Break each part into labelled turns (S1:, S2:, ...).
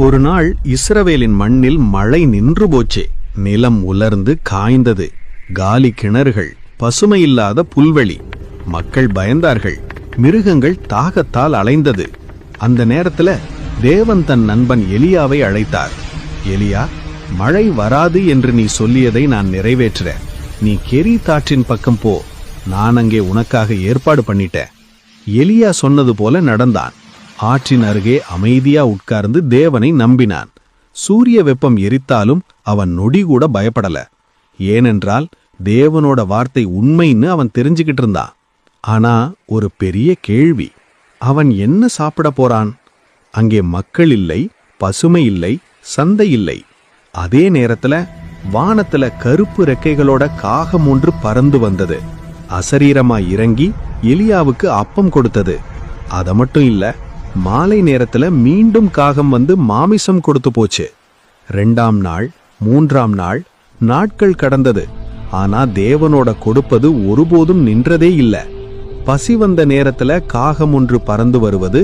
S1: ஒரு நாள் இஸ்ரவேலின் மண்ணில் மழை நின்று போச்சே. நிலம் உலர்ந்து காய்ந்தது. காலி கிணறுகள், பசுமையில்லாத புல்வெளி. மக்கள் பயந்தார்கள். மிருகங்கள் தாகத்தால் அலைந்தது. அந்த நேரத்துல தேவன் தன் நண்பன் எலியாவை அழைத்தார். எலியா, மழை வராது என்று நீ சொல்லியதை நான் நிறைவேற்றுறேன். நீ கெரீத் ஆற்றின் பக்கம் போ, நான் அங்கே உனக்காக ஏற்பாடு பண்ணிட்டேன். எலியா சொன்னது போல நடந்தான். ஆற்றின் அருகே அமைதியா உட்கார்ந்து தேவனை நம்பினான். சூரிய வெப்பம் எரித்தாலும் அவன் நொடி கூட பயப்படல. ஏனென்றால் தேவனோட வார்த்தை உண்மைன்னு அவன் தெரிஞ்சுக்கிட்டு இருந்தான். ஆனா ஒரு பெரிய கேள்வி, அவன் என்ன சாப்பிட போறான்? அங்கே மக்கள் இல்லை, பசுமை இல்லை, சந்தை இல்லை. அதே நேரத்துல வானத்துல கருப்பு ரெக்கைகளோட காகம் ஒன்று பறந்து வந்தது. அசரீரமாய் இறங்கி எலியாவுக்கு அப்பம் கொடுத்தது. அத மட்டும் இல்ல, மாலை நேரத்துல மீண்டும் காகம் வந்து மாமிசம் கொடுத்து போச்சு. 2ஆம் நாள், 3ஆம் நாள், நாட்கள் கடந்தது. ஆனா தேவனோட கொடுப்பது ஒருபோதும் நின்றதே இல்ல. பசி வந்த நேரத்துல காகம் ஒன்று பறந்து வருவது,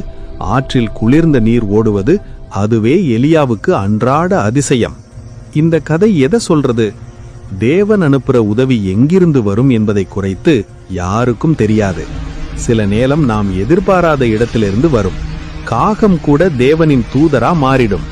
S1: ஆற்றில் குளிர்ந்த நீர் ஓடுவது, அதுவே எலியாவுக்கு அன்றாட அதிசயம். இந்த கதை எதை சொல்றது? தேவன் அனுப்புற உதவி எங்கிருந்து வரும் என்பதை குறைத்து யாருக்கும் தெரியாது. சில நேரம் நாம் எதிர்பாராத இடத்திலிருந்து வரும். காகம் கூட தேவனின் தூதரா மாறிடும்.